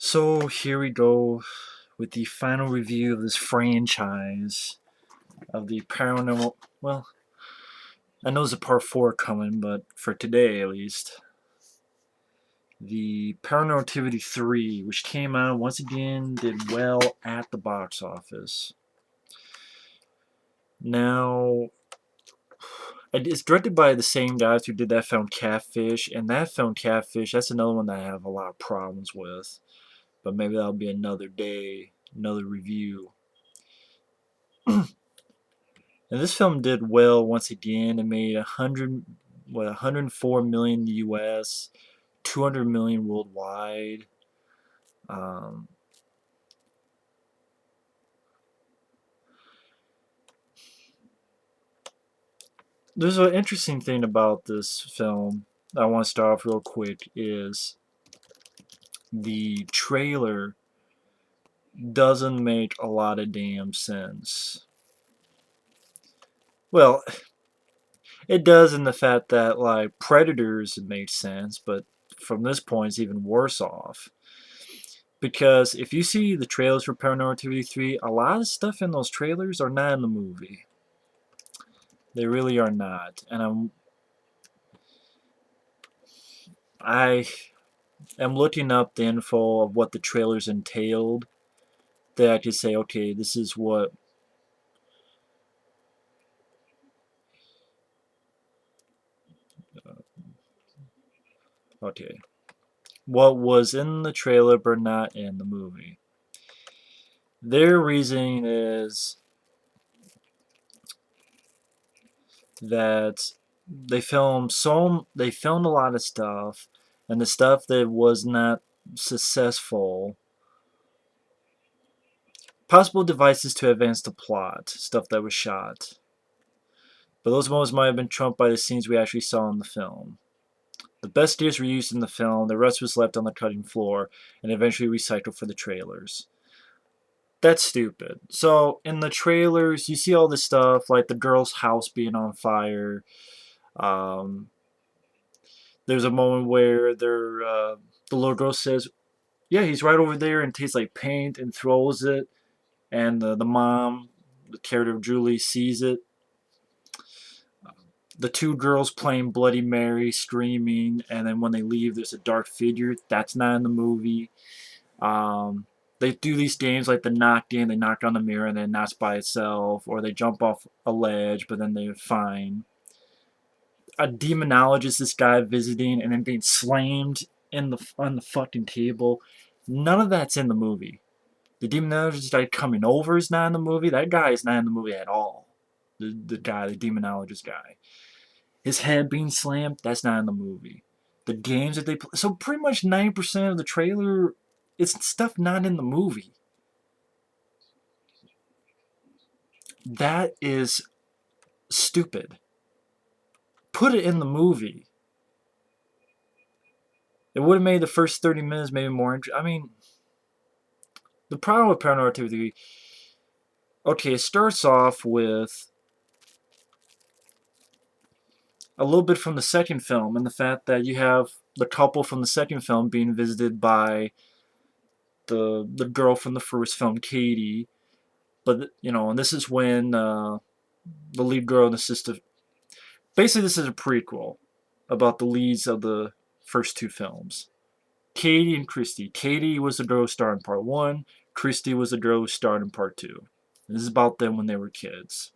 So here we go with the final review of this franchise of the paranormal. Well, I know there's a part 4 coming, but for today at least, the Paranormal Activity 3, which came out once again, did well at the box office. Now, it's directed by the same guys who did that film Catfish, and that film Catfish, that's another one that I have a lot of problems with. But maybe that'll be another day, another review. And this film did well once again. It made 104 million U.S., 200 million worldwide. Um, there's an interesting thing about this film I want to start off real quick is the trailer doesn't make a lot of damn sense. Well, it does in the fact that like Predators it makes sense, but from this point it's even worse off. Because if you see the trailers for Paranormal Activity 3, a lot of stuff in those trailers are not in the movie. They really are not. And I am looking up the info of what the trailers entailed. That I could say, okay, this is what. Okay. What was in the trailer but not in the movie. Their reasoning is that they filmed a lot of stuff, and the stuff that was not successful, possible devices to advance the plot, stuff that was shot, but those moments might have been trumped by the scenes we actually saw in the film. The best ideas were used in the film, the rest was left on the cutting floor and eventually recycled for the trailers. That's stupid. So in the trailers, you see all this stuff like the girl's house being on fire. Um, there's a moment where the little girl says, "Yeah, he's right over there," and tastes like paint and throws it. And the mom, the character of Julie, sees it. The two girls playing Bloody Mary, screaming, and then when they leave, there's a dark figure. That's not in the movie. Um, they do these games like the knock game. They knock on the mirror and then it knocks by itself, or they jump off a ledge, but then they're fine. A demonologist, this guy visiting, and then being slammed on the fucking table. None of that's in the movie. The demonologist guy coming over is not in the movie. That guy is not in the movie at all. The demonologist guy. His head being slammed, that's not in the movie. The games that they play. So pretty much 90% of the trailer is stuff not in the movie. That is stupid. Put it in the movie. It would have made the first 30 minutes maybe more interesting. I mean, the problem with Paranormal Activity, okay, it starts off with a little bit from the second film, and the fact that you have the couple from the second film being visited by the girl from the first film, Katie. But and this is when the lead girl and the sister. Basically, this is a prequel about the leads of the first two films. Katie and Christy. Katie was the girl who starred in part one. Christy was the girl who starred in part two. And this is about them when they were kids.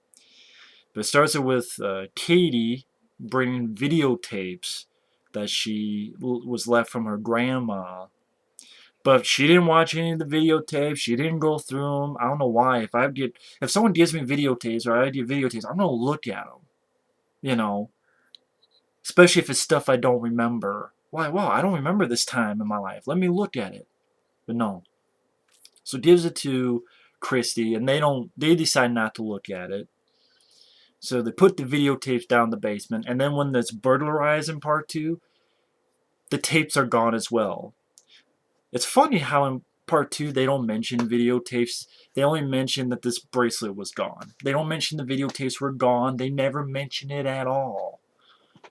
But it starts with Katie bringing videotapes that she was left from her grandma. But she didn't watch any of the videotapes. She didn't go through them. I don't know why. If someone gives me videotapes or I get videotapes, I'm gonna look at them. You know, especially if it's stuff I don't remember. Why? Wow, I don't remember this time in my life. Let me look at it. But no. So gives it to Christy, and they decide not to look at it. So they put the videotapes down in the basement, and then when it's burglarized in part two, the tapes are gone as well. It's funny how in part two they don't mention videotapes. They only mention that this bracelet was gone. They don't mention the videotapes were gone. They never mention it at all.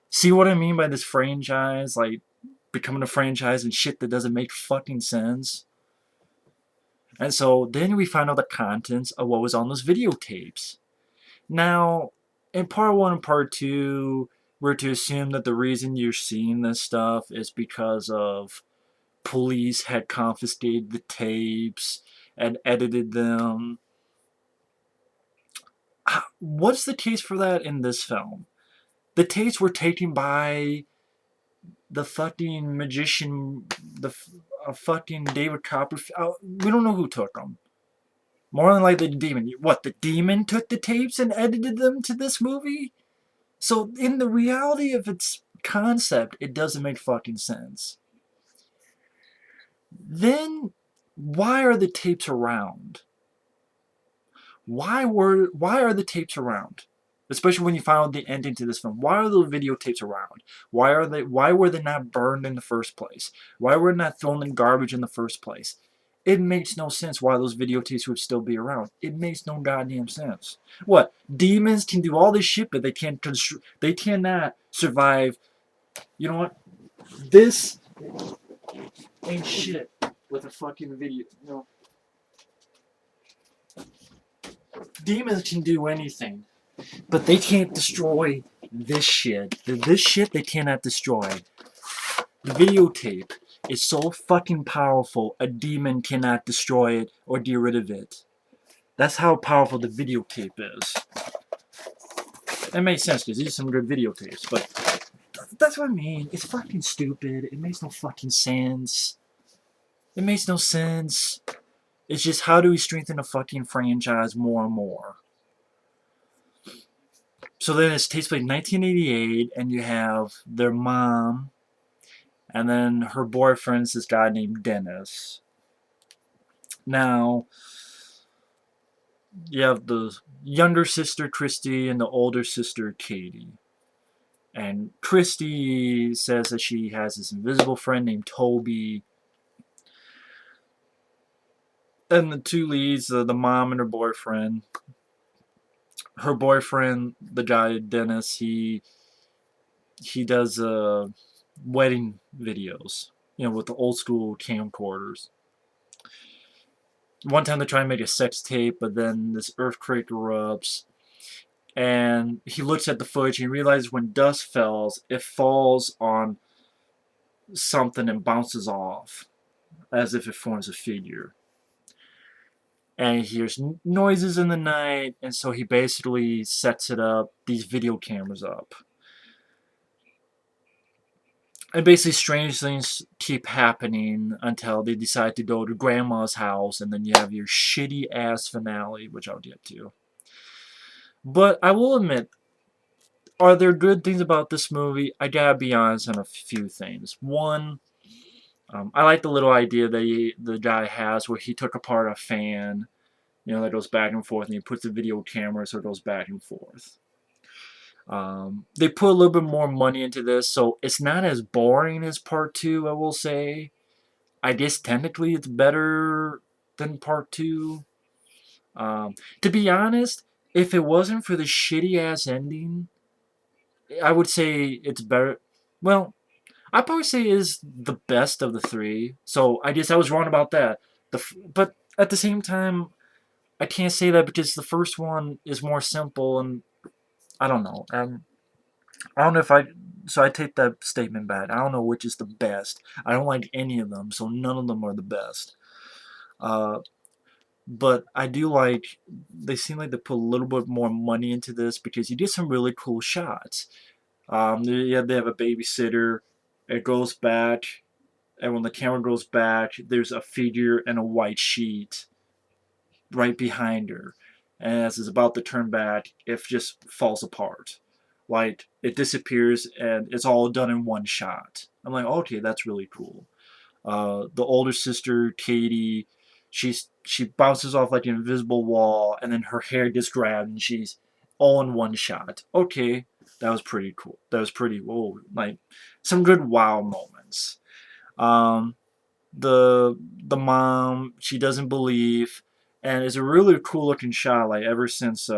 See what I mean by this franchise? Like, becoming a franchise and shit that doesn't make fucking sense? And so then we find out the contents of what was on those videotapes. Now, in part one and part two, we're to assume that the reason you're seeing this stuff is because of police had confiscated the tapes and edited them. What's the case for that in this film? The tapes were taken by the fucking magician, the fucking David Copperfield. We don't know who took them. More than likely the demon. What, the demon took the tapes and edited them to this movie? So, in the reality of its concept, it doesn't make fucking sense. Then, why are the tapes around? Why are the tapes around? Especially when you find out the ending to this film. Why are the videotapes around? Why were they not burned in the first place? Why were they not thrown in garbage in the first place? It makes no sense why those videotapes would still be around. It makes no goddamn sense. What? Demons can do all this shit, but they cannot survive. You know what? This ain't shit with a fucking video. You know, demons can do anything, but they can't destroy this shit. This shit they cannot destroy. The videotape is so fucking powerful, a demon cannot destroy it or get rid of it. That's how powerful the videotape is. It makes sense because these are some good videotapes, but that's what I mean. It's fucking stupid. It makes no fucking sense. It makes no sense. It's just how do we strengthen a fucking franchise more and more? So then it takes place in 1988, and you have their mom, and then her boyfriend's this guy named Dennis. Now, you have the younger sister, Christy, and the older sister, Katie. And Christy says that she has this invisible friend named Toby. And the two leads, the mom and her boyfriend. Her boyfriend, the guy Dennis, he does wedding videos, with the old school camcorders. One time they try and make a sex tape, but then this earthquake erupts, and he looks at the footage and he realizes when dust falls, it falls on something and bounces off, as if it forms a figure. And he hears noises in the night, and so he basically sets these video cameras up. And basically strange things keep happening until they decide to go to grandma's house, and then you have your shitty ass finale, which I'll get to. But I will admit, are there good things about this movie? I gotta be honest on a few things. One, I like the little idea that the guy has where he took apart a fan, that goes back and forth, and he puts a video camera so it goes back and forth. They put a little bit more money into this, so it's not as boring as part two, I will say. I guess technically it's better than part two. To be honest, if it wasn't for the shitty ass ending, I would say it's better. Well, I'd probably say it is the best of the three. So I guess I was wrong about that. But at the same time, I can't say that because the first one is more simple, and I don't know. I don't know if I. So I take that statement back. I don't know which is the best. I don't like any of them, so none of them are the best. Uh, but I do like. They seem like they put a little bit more money into this because you get some really cool shots. They have a babysitter. It goes back, and when the camera goes back, there's a figure in a white sheet right behind her. And as it's about to turn back, it just falls apart. Like, it disappears, and it's all done in one shot. I'm like, okay, that's really cool. The older sister, Katie, she bounces off like an invisible wall, and then her hair gets grabbed, and she's all in one shot. Okay, that was pretty cool. That was pretty, whoa, like, some good wow moments. Um, the mom, she doesn't believe, and it's a really cool looking shot. Like ever since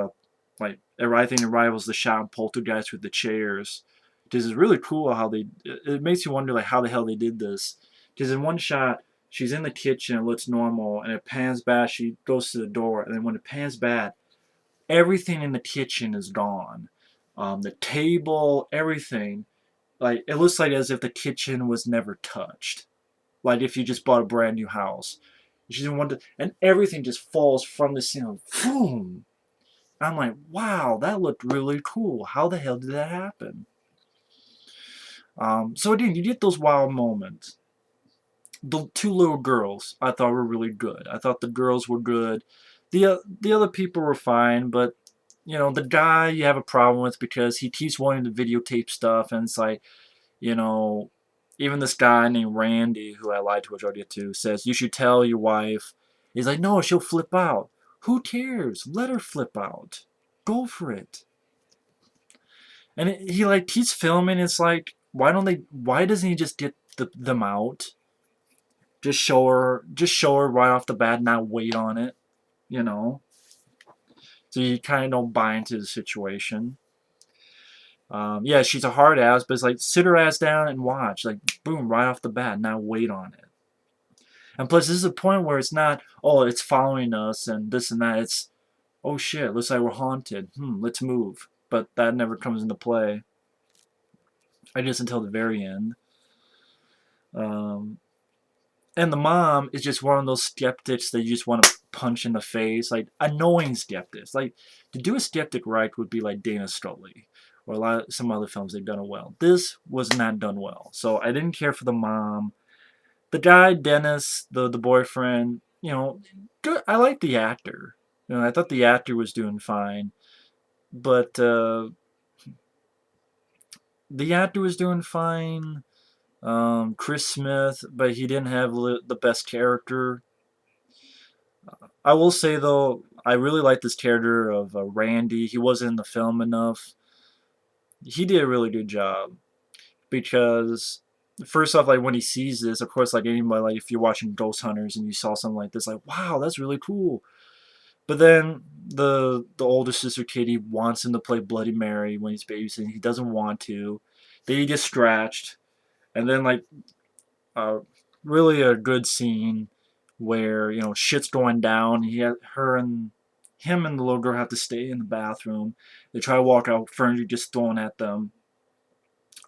like I think it rivals the shot in Poltergeist with the chairs. Because it's really cool how it makes you wonder like how the hell they did this. Because in one shot she's in the kitchen, it looks normal, and it pans back, she goes to the door, and then when it pans back, everything in the kitchen is gone. The table, everything. Like, it looks like as if the kitchen was never touched. Like if you just bought a brand new house. She didn't want to, and everything just falls from the ceiling. Boom! I'm like, wow, that looked really cool. How the hell did that happen? So again, you get those wild moments. The two little girls I thought were really good. I thought the girls were good. The other people were fine, but the guy you have a problem with because he keeps wanting to videotape stuff, and it's like, you know, even this guy named Randy, who I lied to, which I'll get to, says you should tell your wife. He's like, no, she'll flip out. Who cares? Let her flip out. Go for it. And he like he's filming. It's like, why don't they? Why doesn't he just get them out? Just show her right off the bat, not wait on it, you know. So you kind of don't buy into the situation. Yeah, she's a hard ass, but it's like sit her ass down and watch, like boom, right off the bat, not wait on it. And plus, this is a point where it's not, oh, it's following us and this and that. It's, oh shit, looks like we're haunted. Let's move. But that never comes into play. I guess until the very end. Um, And the mom is just one of those skeptics that you just want to punch in the face, like annoying skeptics. Like to do a skeptic right would be like Dana Scully or some other films they've done it well. This was not done well, so I didn't care for the mom. The guy Dennis, the boyfriend, good. I like the actor. I thought the actor was doing fine, but the actor was doing fine. Chris Smith, but he didn't have the best character. I will say though, I really like this character of Randy. He wasn't in the film enough. He did a really good job because first off, like when he sees this, of course, like anybody, like if you're watching Ghost Hunters and you saw something like this, like wow, that's really cool. But then the older sister Kitty wants him to play Bloody Mary when he's babysitting. He doesn't want to. Then he gets scratched, and then like uh, really a good scene where shit's going down. Her and him and the little girl have to stay in the bathroom. They try to walk out, furniture just thrown at them.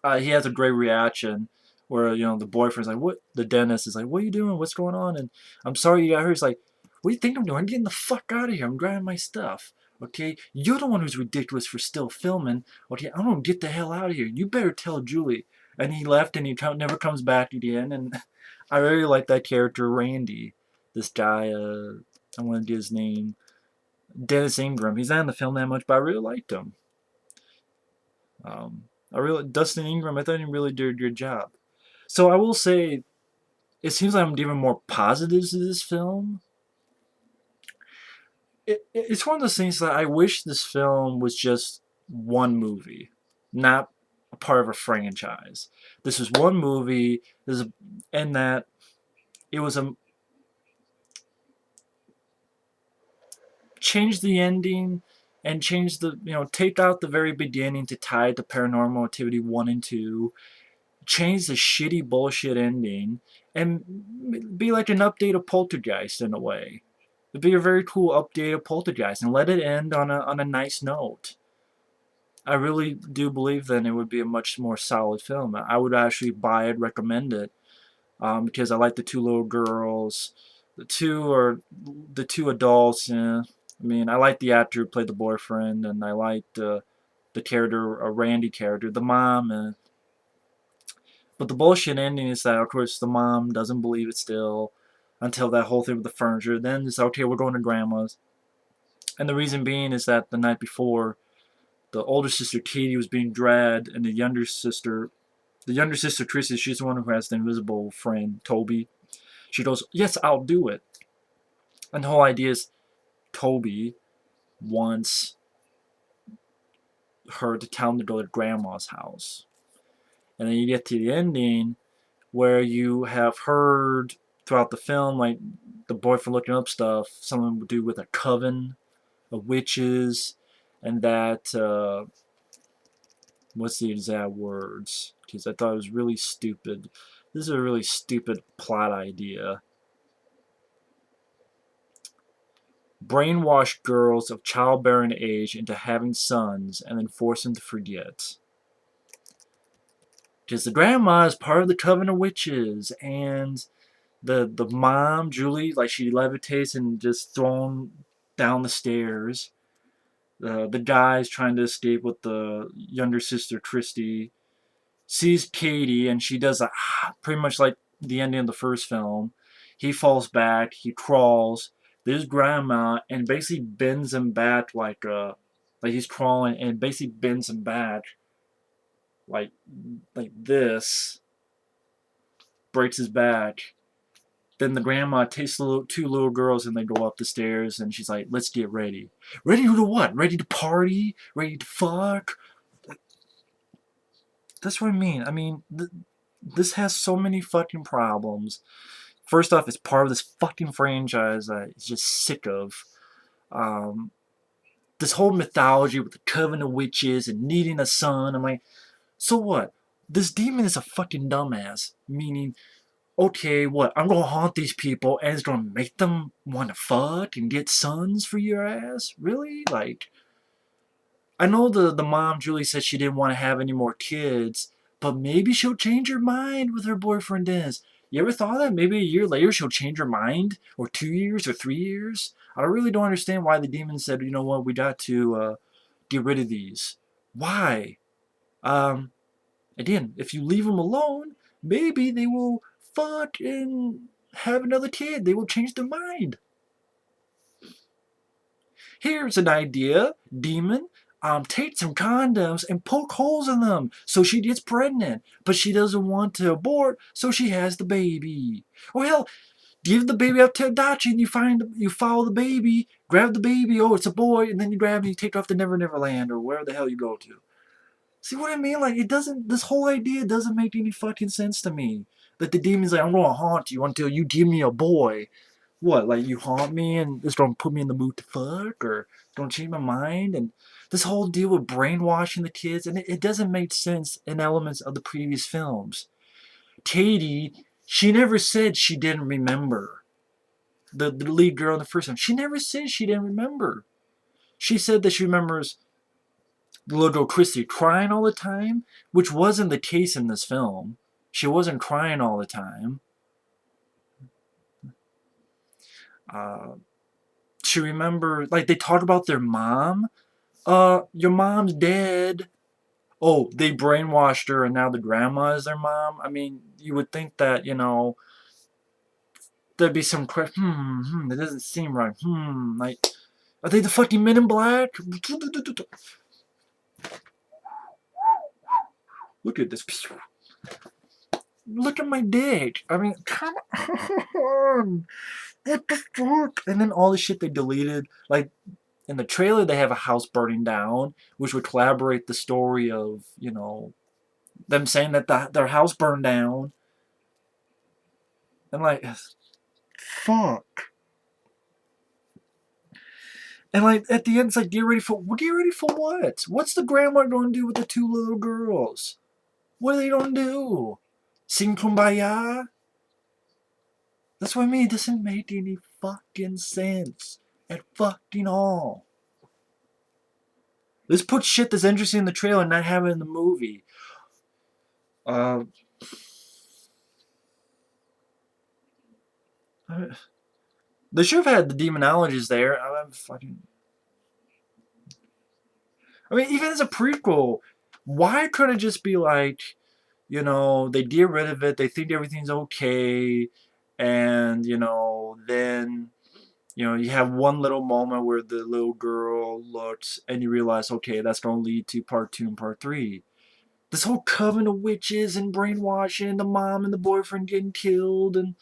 He has a great reaction where the boyfriend's like, "What?" The dentist is like, "What are you doing? What's going on?" And I'm sorry you got hurt. He's like, "What do you think I'm doing? I'm getting the fuck out of here. I'm grabbing my stuff. Okay, you're the one who's ridiculous for still filming. Okay, I'm gonna get the hell out of here. You better tell Julie." And he left, and he never comes back again. And I really like that character, Randy. This guy, I want to get his name, Dennis Ingram. He's not in the film that much, but I really liked him. Dustin Ingram. I thought he really did a good job. So I will say, it seems like I'm giving more positives to this film. It's one of those things that I wish this film was just one movie, not a part of a franchise. This is one movie. And that it was a change the ending and change take out the very beginning to tie it to Paranormal Activity 1 and 2, change the shitty bullshit ending, and be like an update of Poltergeist in a way. It'd be a very cool update of Poltergeist and let it end on a nice note. I really do believe then it would be a much more solid film. I would actually buy it, recommend it, because I like the two little girls. The two adults. I mean, I like the actor who played the boyfriend, and I liked the character, a Randy character, the mom. But the bullshit ending is that, of course, the mom doesn't believe it still until that whole thing with the furniture. Then it's okay, we're going to grandma's. And the reason being is that the night before, the older sister Katie was being dragged, and the younger sister Chrissy, she's the one who has the invisible friend Toby. She goes, "Yes, I'll do it." And the whole idea is Toby wants her to tell him to go to grandma's house. And then you get to the ending where you have heard throughout the film, like the boyfriend looking up stuff, something to do with a coven of witches, and that, what's the exact words? Because I thought it was really stupid. This is a really stupid plot idea. brainwash girls of childbearing age into having sons and then force them to forget. Because the grandma is part of the coven of witches, and the mom, Julie, like she levitates and just thrown down the stairs. The guy's trying to escape with the younger sister, Christy, sees Katie, and she does a pretty much like the ending of the first film. He falls back, he crawls. There's grandma, and basically bends him back like he's crawling, and basically bends him back like like this, breaks his back. Then the grandma takes the two little girls and they go up the stairs, and she's like, "Let's get ready. Ready to what? Ready to party? Ready to fuck?" That's what I mean. This has so many fucking problems. First off, it's part of this fucking franchise that it's just sick of. Um, this whole mythology with the coven of witches and needing a son. I'm like, so what? This demon is a fucking dumbass. Meaning, okay, what? I'm gonna haunt these people and it's gonna make them want to fuck and get sons for your ass? Really? Like, I know the mom, Julie, said she didn't want to have any more kids, but maybe she'll change her mind with her boyfriend Dennis. You ever thought that maybe a year later she'll change her mind? Or 2 years or 3 years? I really don't understand why the demon said, you know what, we got to get rid of these. Why? Um, Again, if you leave them alone, maybe they will fuck and have another kid. They will change their mind. Here's an idea, demon. Take some condoms and poke holes in them so she gets pregnant. But she doesn't want to abort, so she has the baby. Or hell, give the baby up to adoption. You follow the baby, grab the baby. Oh, it's a boy, and then you grab and you take off to Never Never Land or wherever the hell you go to. See what I mean? Like, it doesn't. This whole idea doesn't make any fucking sense to me. That the demon's like, I'm gonna haunt you until you give me a boy. What, like you haunt me and it's gonna put me in the mood to fuck, or don't change my mind? And this whole deal with brainwashing the kids, and it doesn't make sense in elements of the previous films. Katie, she never said she didn't remember. The lead girl in the first one, she never said she didn't remember. She said that she remembers the little girl Christy crying all the time, which wasn't the case in this film. She wasn't crying all the time. Uh, she remembered, like, they talk about their mom. Your mom's dead. Oh, they brainwashed her and now the grandma is their mom? I mean, you would think that, there'd be some question. It doesn't seem right. Like, are they the fucking Men in Black? Look at this. Look at my dick. I mean, come on. What the fuck? And then all the shit they deleted. Like, in the trailer, they have a house burning down, which would collaborate the story of, them saying that their house burned down. And like, fuck. And like at the end, it's like, get ready for what? What's the grandma going to do with the two little girls? What are they going to do? Sing Kumbaya? That's what I mean. It doesn't make any fucking sense at fucking all. Let's put shit that's interesting in the trailer and not have it in the movie. Uh, they should have had the demonologies there. Even as a prequel, why couldn't it just be like, they get rid of it, they think everything's okay, and, then, you have one little moment where the little girl looks and you realize, okay, that's going to lead to part 2 and part 3. This whole coven of witches and brainwashing, and the mom and the boyfriend getting killed, and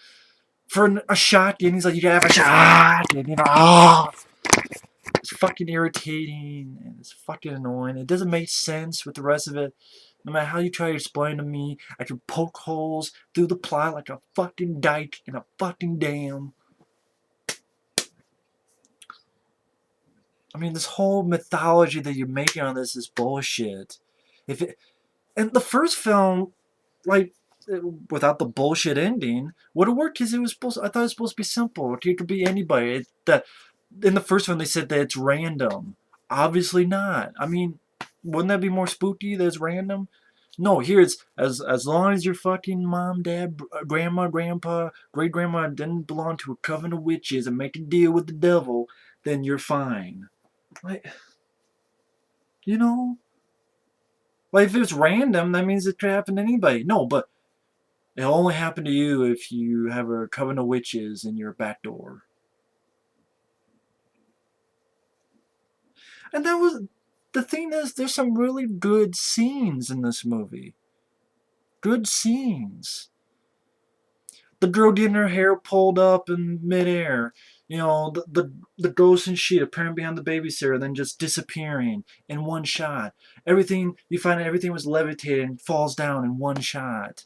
for a shotgun, he's like, you gotta have a shot, and it's fucking irritating, and it's fucking annoying. It doesn't make sense with the rest of it. No matter how you try to explain to me, I can poke holes through the plot like a fucking dike in a fucking dam. This whole mythology that you're making on this is bullshit. And the first film, like, without the bullshit ending, would have worked because I thought it was supposed to be simple. It could be anybody. in the first one they said that it's random. Obviously not. I mean, wouldn't that be more spooky that it's random? No, here it's as long as your fucking mom, dad, grandma, grandpa, great grandma didn't belong to a coven of witches and make a deal with the devil, then you're fine. Like, you know, like if it's random, that means it could happen to anybody. No, but it'll only happen to you if you have a coven of witches in your back door. And that was the thing is, there's some really good scenes in this movie. Good scenes. The girl getting her hair pulled up in midair. You know, the ghost and shit appearing behind the babysitter, then just disappearing in one shot. Everything you find out everything was levitated and falls down in one shot.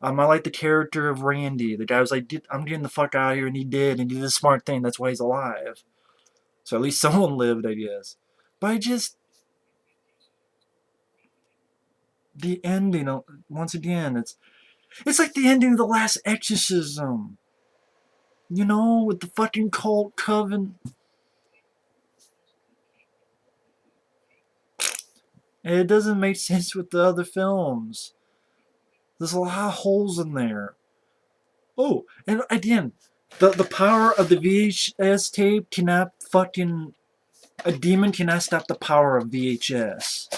I like the character of Randy. The guy was like, "I'm getting the fuck out of here," and he did, and he did a smart thing. That's why he's alive. So at least someone lived, I guess. But I just the ending. Once again, it's like the ending of the last exorcism. You know, with the fucking cult coven. And it doesn't make sense with the other films. There's a lot of holes in there. Oh, and again, the power of the VHS tape cannot fucking. A demon cannot stop the power of VHS.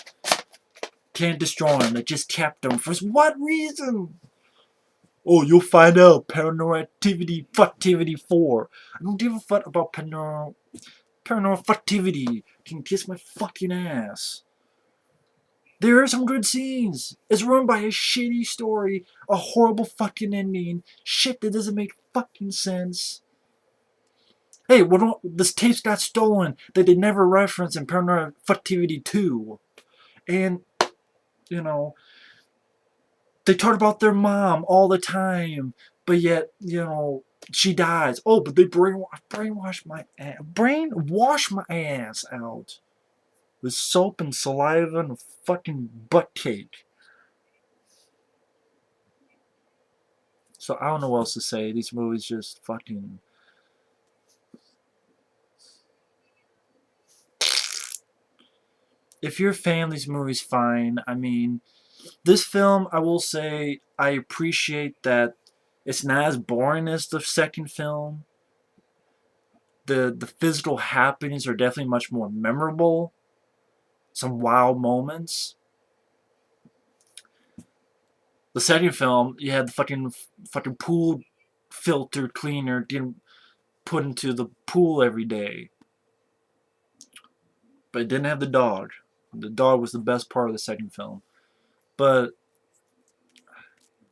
Can't destroy him. It just kept him. For what reason? Oh, you'll find out. Paranormal Activity, Fucktivity 4. I don't give a fuck about Paranormal Fucktivity. Can kiss my fucking ass. There are some good scenes. It's ruined by a shitty story, a horrible fucking ending, shit that doesn't make fucking sense. Hey, this tape got stolen that they never referenced in Paranormal Activity 2. And, you know, they talk about their mom all the time, but yet, you know, she dies. Oh, but they brainwash my ass out with soap and saliva and fucking butt cake. So I don't know what else to say. These movies just fucking. If you're a fan of these movies, fine. I mean, this film, I will say, I appreciate that it's not as boring as the second film. The physical happenings are definitely much more memorable. Some wild moments. The second film, you had the fucking pool filter cleaner getting put into the pool every day, but it didn't have the dog. The dog was the best part of the second film. But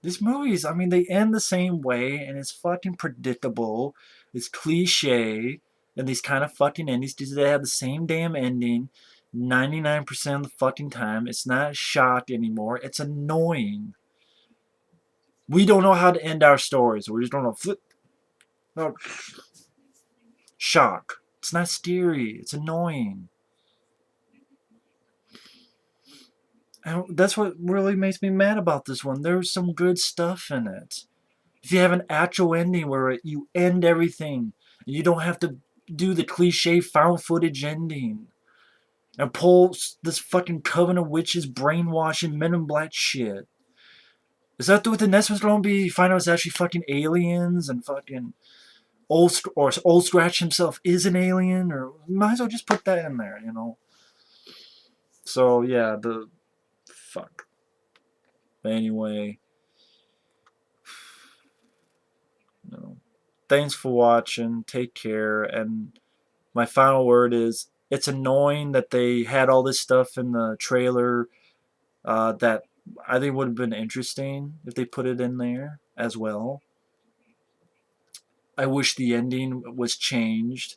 these movies, I mean, they end the same way, and it's fucking predictable. It's cliche, and these kind of fucking endings, because they have the same damn ending 99% of the fucking time. It's not shock anymore. It's annoying. We don't know how to end our stories. We just don't know. Flip. No. Shock. It's not scary. It's annoying. And that's what really makes me mad about this one. There's some good stuff in it. If you have an actual ending where you end everything, you don't have to do the cliche found footage ending and pull this fucking coven of witches brainwashing Men in Black shit. Is that what the next one's gonna be? You find out it's actually fucking aliens and fucking Old Scratch himself is an alien, or might as well just put that in there, you know. So yeah, the fuck. But anyway, you know, thanks for watching. Take care, and my final word is it's annoying that they had all this stuff in the trailer that I think would have been interesting if they put it in there as well. I wish the ending was changed.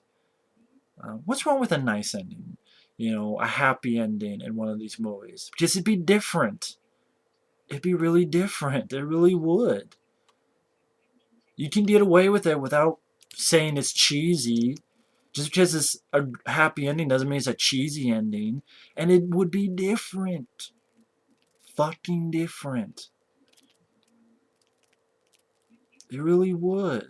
What's wrong with a nice ending? You know, a happy ending in one of these movies. Because it'd be different. It'd be really different. It really would. You can get away with it without saying it's cheesy. Just because it's a happy ending doesn't mean it's a cheesy ending. And it would be different. Fucking different. It really would.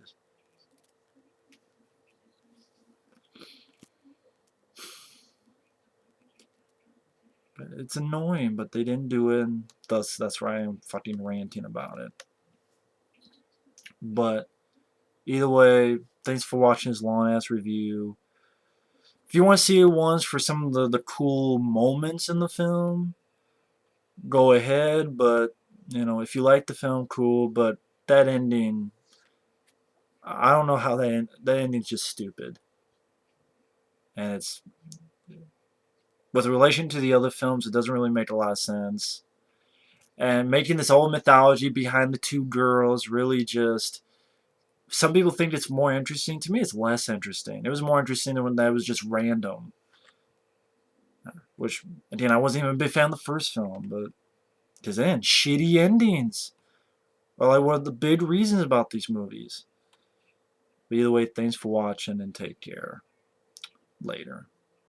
It's annoying, but they didn't do it, and thus that's why I'm fucking ranting about it. But either way, thanks for watching this long ass review. If you want to see ones for some of the cool moments in the film, go ahead. But if you like the film, cool. But that ending, I don't know how that ending's just stupid, and it's with relation to the other films, it doesn't really make a lot of sense. And making this whole mythology behind the two girls really just. Some people think it's more interesting. To me, it's less interesting. It was more interesting when that was just random. Which, again, I wasn't even a big fan of the first film, but because then shitty endings are like one of the big reasons about these movies. But either way, thanks for watching and take care. Later.